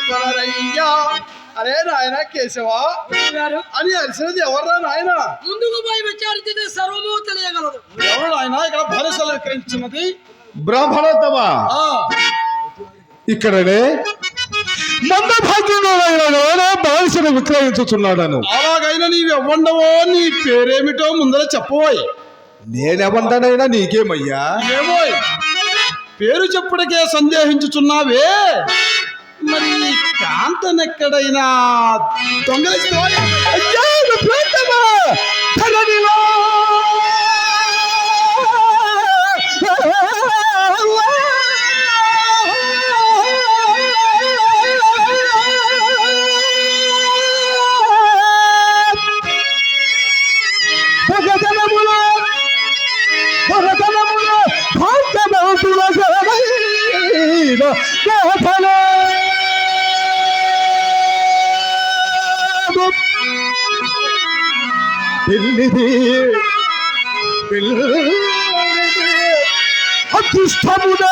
కొనరయ్యా. అరే నాయన కేశవా అని అరిసినది ఎవర్రా నాయన? ముందుకు పోయి విచారించితే సర్వము తెలియగలదు. ఎవరు నాయన ఇక్కడ బానిసలు విక్రయించున్నది? బ్రాహ్మణోత్తమా, ఇక్కడనే మంద భాగ్యంలో బానిసను విక్రయించుచున్నాడను. అలాగైనా నీవు ఎవ్వండవో నీ పేరేమిటో ముందర చెప్పబోయ్. నేనెవంటనైనా నీకేమయ్యా? ఏమోయ్ పేరు చెప్పుడికే సందేహించుచున్నావే, మరి కాంతనెక్కడైనా దొంగలిస్తావా? అయ్యా ప్రియతమా, ధరణిలో అదృష్టమున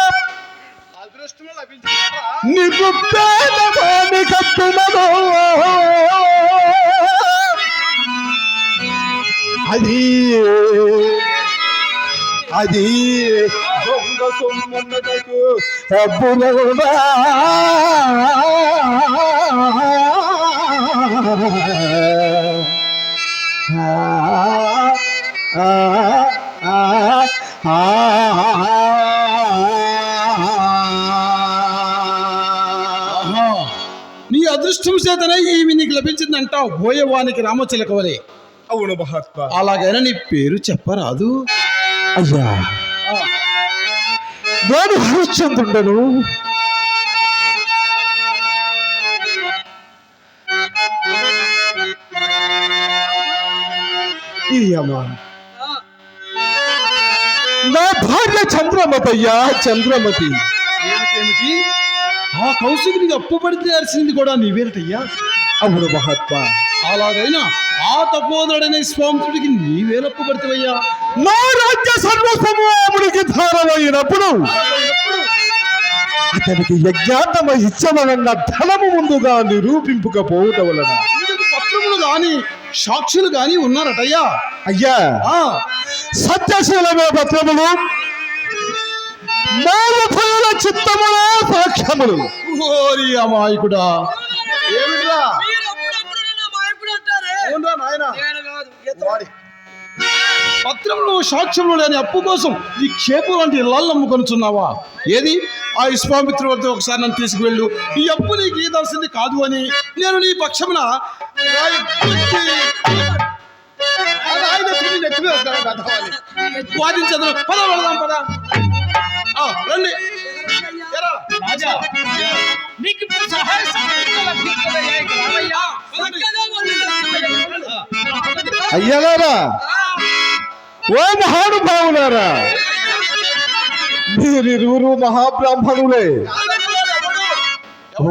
అదృష్టము లభించారా? నీకు పేదవాని కట్టునను అది అది దొంగ సొమ్మున్నకు అబ్బునవునా నీ అదృష్టం చేతనే ఈమె నీకు లభించిందంటావు బోయవానికి రామచిలకవలే. అవును మహాత్మా. అలాగైనా నీ పేరు చెప్పరాదు? అయ్యా నేను హరిశ్చంద్రుడను. నా భార్య చంద్రమతి అయ్యా, చంద్రమతి. ఏమిటి ఆ కౌశికునికి అప్పుపడితే అరిసింది కూడా నీవేనటయ్యా? అవును మహాత్మా. అలాగైనా ఆ తపోదడైన స్వామితుడికి నీవేలప్పు పడితేవయ్యా? నా రాజ్య సర్వసమూహమునికి ధారమైనప్పుడు అతనికి యజ్ఞాతమ ఇచ్చమనన్న ధనము ముందుగా నిరూపింపకపోవటం వలన ఇందుకు పత్రములు గాని సాక్షులు గాని ఉన్నారటయ్యా? అయ్యా సత్యశీలమే పత్రములు, మానవుల చిత్తములే సాక్ష్యములు. ఓరి అమాయకుడా, ఏమిట్రా? మీరు అప్పుడప్పుడు నన్ను మాయకుడు అంటారే. అవునా నాయన? నేను కాదు, ఇతడు. పత్రములు సాక్ష్యములు లేని అప్పు కోసం ఈ క్షేపు లాంటి ఇళ్ళల్లో అమ్ముకొనుచున్నావా? ఏది ఆ విశ్వామిత్రుడి వద్ద ఒకసారి నన్ను తీసుకువెళ్ళు, ఈ అప్పు నీకు ఈదాల్సింది కాదు అని నేను నీ పక్షమున వాదించదు. పద వెళదాం, పద. రండి. నీకు ఇప్పుడు సహాయ సహకారాలు లభించదయ్యా, ఇక రావయ్యా. చక్కగా వాళ్ళు అయ్యలారా, ఓ మహానుభావులారా, మీరిరువురు మహాబ్రాహ్మణులే.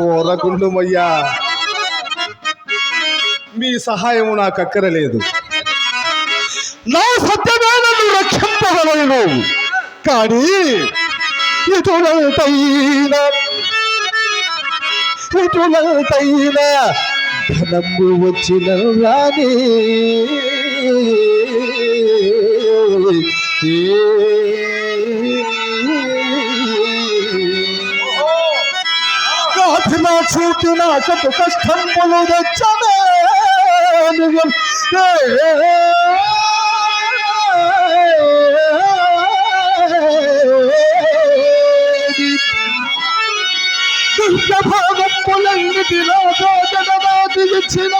ఓరకుండుమయ్యా, మీ సహాయము నాకు అక్కరలేదు. నా సత్యమేనను రక్షింపగలను, కానీ ఇటులైనా ధనము వచ్చిన రాని కాచిన చూచిన కటు కష్టములు తెచ్చనే దుర్గభాగములన్నిటిలో జగమాతి ఇచ్చిన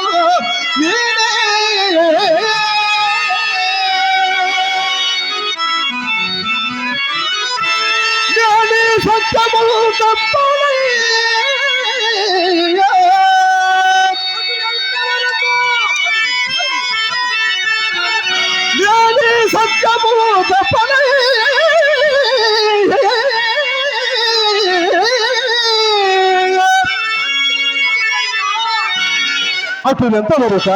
జ్ఞాని సత్యములు తప్పని జ్ఞాని సత్యములు తప్పని అటునంత వరక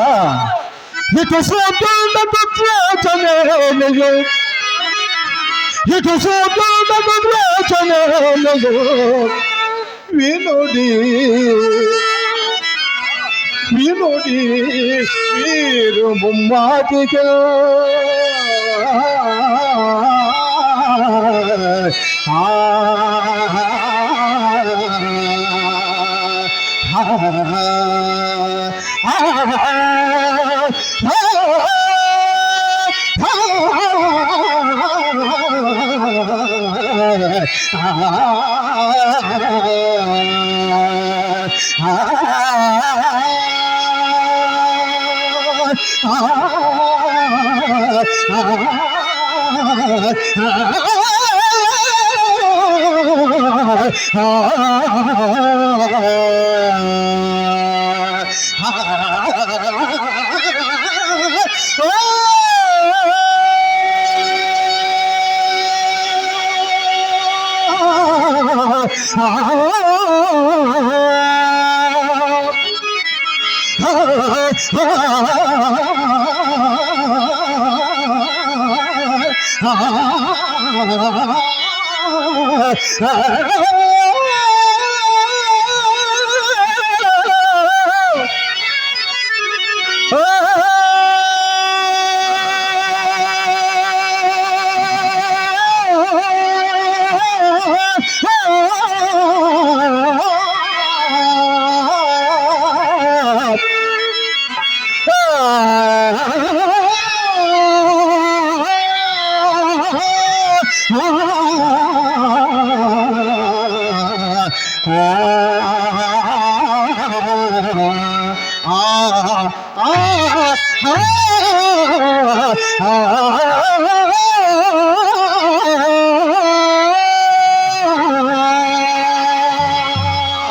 ఇటు సోదరుచనేయు ఇటు సోదరుచనేయు వినోడి వినోడి మీరు ముమ్మాటిగా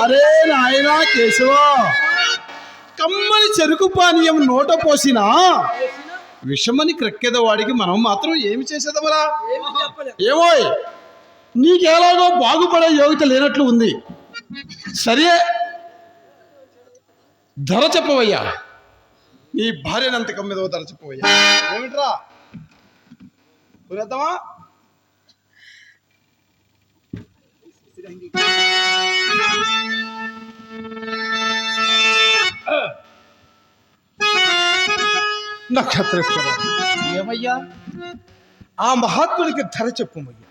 అరే నాయనా కేశవా, కమ్మని చెరుకు పానీయం నోట పోసినా విషమని క్రెక్కేదవాడికి మనం మాత్రం ఏమి చేసేదమరా? ఏమోయ్, నీకెలాగో బాగుపడే యోగ్యత లేనట్లు ఉంది. సరే, ధర చెప్పవయ్యా. నీ భార్యనంత కమ్మిదో ధర చెప్పవయ్యా. ఏమిట్రా కొనేద్దామా? నక్షత్రేశ్వర, ఏమయ్యా? ఆ మహాత్మునికి ధర చెప్పుమయ్యా.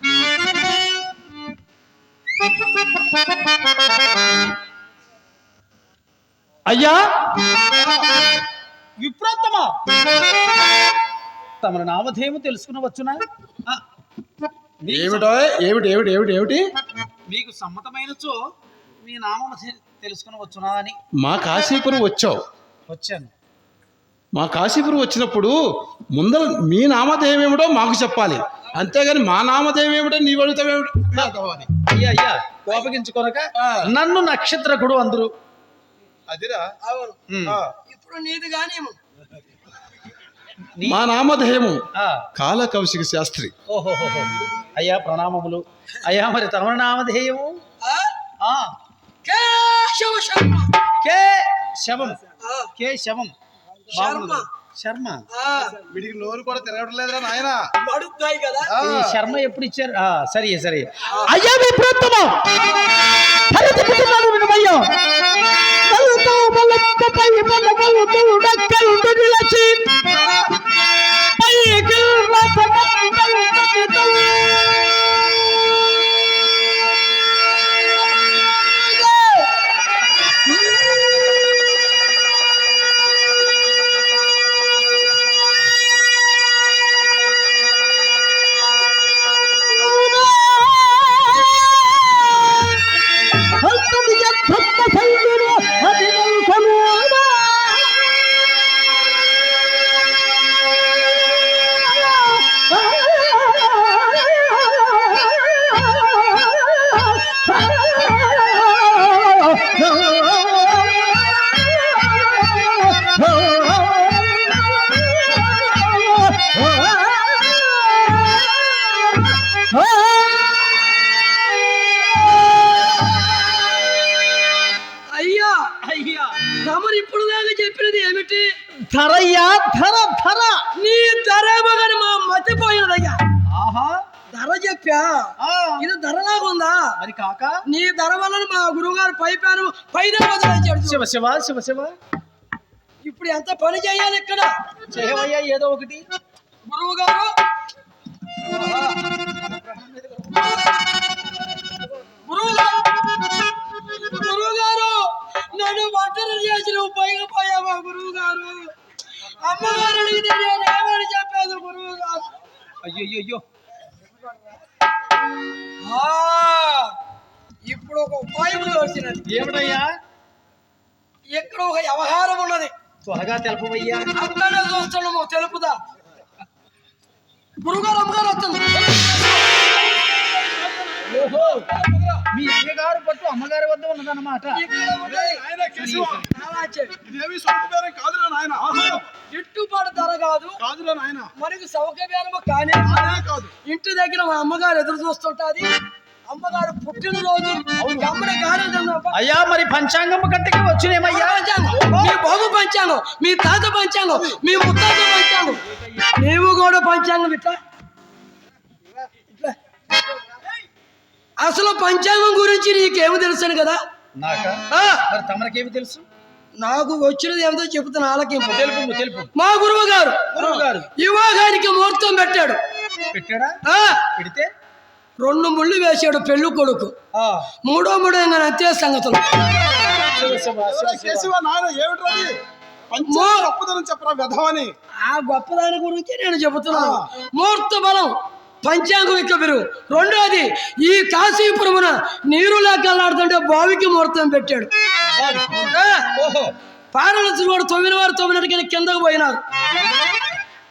అయ్యా విప్రోత్తమా, తమ నామధేయము తెలుసుకునవచ్చునా? ఏమిటో ఏమిటి ఏమిటి ఏమిటి ఏమిటి మీకు సమ్మతమైనచో మీ నామం తెలుసుకునవచ్చునా అని. మా కాశీపురం వచ్చావు. వచ్చాను. మా కాశీపురం వచ్చినప్పుడు ముందర మీ నామధేయం ఏమిటో మాకు చెప్పాలి, అంతేగాని మా నామధేయం ఏమిటో నీ అడుగుతావేమిటో అని. అయ్యా అయ్యా, కోపగించుకొనక నన్ను నక్షత్రకుడు అందరు. అదిరా ఇప్పుడు నీది కానీ మా నామధేయము కాల కౌశిక శాస్త్రి. ఓహోహో, అయ్యా ప్రణామములు. అయ్యా మరి తమ నామధేయము? కేశవ శర్మ. కే శవం. కే శవం. శర్మ. శర్మ. వీడికి నోరు కూడా తిరగడం లేదురా నాయన. మడుతాయి కదా. ఈ శర్మ ఎప్పుడు ఇచ్చారు? సరే సరే. అయ్యా విప్రోత్తమా, వినమయ్యా. అయ్యా అయ్యా తమరు ఇప్పుడు దాకా చెప్పినది ఏమిటి? ధరయ్యా, ధర ధర. నీ ధరేమో కానీ మా మతిపోయినదయ్యా. ఆహా, ధర చెప్పి పైపా ఆ, ఇది ధరలాగా ఉందా? మరి కాక నీ ధర వలన మా గురువు గారు పైపాను పైన వదిలేశాడు. శివ శివ శివ శివ ఇప్పుడు ఎంత పని చేయాలి ఇక్కడ? చేయవయ్యా ఏదో ఒకటి. గురువు గారు గురువు గారు నన్ను ఒంటరి చేసి నువ్వు పైకి పోయావా గురువు గారు? అమ్మగారు అడిగితే నేను ఏమని చెప్పాను గురువు గారు? అయ్యో ఇప్పుడు ఒక ఉపాయం తోచినది. ఏమిటయ్యా? ఇక్కడ ఒక వ్యవహారం ఉన్నది. త్వరగా తెలపవయ్యా. అక్కడే చూస్తున్నాము, తెలుపుదా? గురుగారు అమ్మగారు వస్తుంది. ఓహో, మీ అయ్యగారు పట్టు అమ్మగారి వద్ద ఉన్నదన్నమాట. ఇక్కడ ఉన్నది. ఆయన కేశవ, అలా చెప్పు. ఇదేమి సొంత బేరం కాదురా నాయన. గిట్టుబాటు ధర కాదు, కాదురా నాయన. మనకి సౌకర్యము కానీ అదే కాదు. ఇంటి దగ్గర మా అమ్మగారు ఎదురు చూస్తుంటది. అమ్మగారు పుట్టినరోజు అమ్మడి గారెలు అయ్యా మరి పంచాంగం కట్టకి వచ్చినేమయ్యా? మీ బాబు పంచాంగం, మీ తాత పంచాంగం, మీ ముత్తాత పంచాంగం, నీవు కూడా పంచాంగం ఇట్లా ఇట్లా. అసలు పంచాంగం గురించి నీకేమి తెలుసాను కదా? నాకా? ఆ, మరి తమరికేమి తెలుసు? నాకు వచ్చినది ఏమిటో చెబుతున్నా ఆలకింపు. తెలుపు. మా గురువు గారు గురువు గారు యువగానికి ముహూర్తం పెట్టాడు. పెట్టాడా? ఆ, పెడితే 2 ముళ్ళు వేసాడు పెళ్ళి కొడుకు. ఆ, మూడో అంతే సంగతులు. శివ శివ శివ శివ. కేశవ నాయన ఏమిట్రా ఇది? పంచాంగం తప్పుదని చెప్పరా వెధవని. ఆ గొప్పదాని గురించి నేను చెబుతున్నాను. ముహూర్త బలం పంచాంగం ఇక పెరుగు. రెండోది, ఈ కాశీపురమున నీరు లేకలాడుతుంటే బావికి ముహూర్తం పెట్టాడు. ఓహో, పారలసి కూడా 9 వారు 9 కిందకు పోయినారు.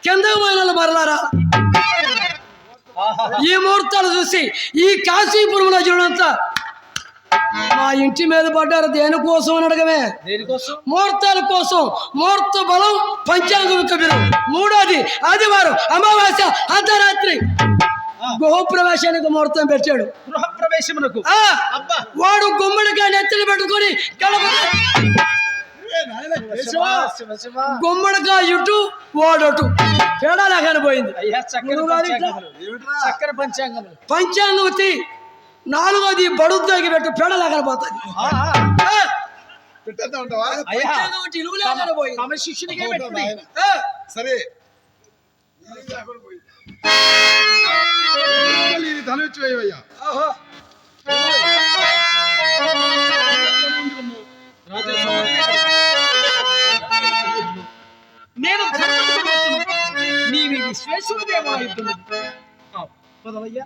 కిందకు పోయిన మరలారా ఈ ముహూర్తాలు చూసి ఈ కాశీపురంలో చూడంతా మా ఇంటి మీద పడ్డారు. దేనికోసం అని అడగమే, దేనికోసం? ముహూర్తాల కోసం. ముహూర్త బలం పంచాంగం కబిరు. మూడోది, ఆదివారం అమావాస్య అర్ధరాత్రి గృహప్రవేశానికి ముహూర్తం పెట్టాడు. గృహ ప్రవేశమునకు. ఆ, అబ్బా, వాడు గుమ్మడికాయ నెత్తిని పెట్టుకొని ఏ నాయన కేశవ, శివ శివ. గుమ్మడికాయ ఇటు వాడటు తేడా లేకని పోయింది. అయ్యా చక్కెర గురువుగారు ఇట్లా పంచాంగములు. ఏమిట్రా? చక్కెర పంచాంగములు. పంచాంగవతి. నాలుగోది బడుద్దాకి పెట్టు పేడ లేకని పోతుంది. ఆ, ఆ. పెట్టేద్దాం అంటావా? అయ్యా, పంచాంగవతి ఇలుగు లేకని పోయింది. తమ శిష్యునికే పెట్టుడి. ఆ, సరే ఇది ధనం ఇచ్చి వేయవయ్యా. ఆహా. నేను నీవి విశ్వేశ్వరుదేమో అవుతుంది. పదవయ్యా.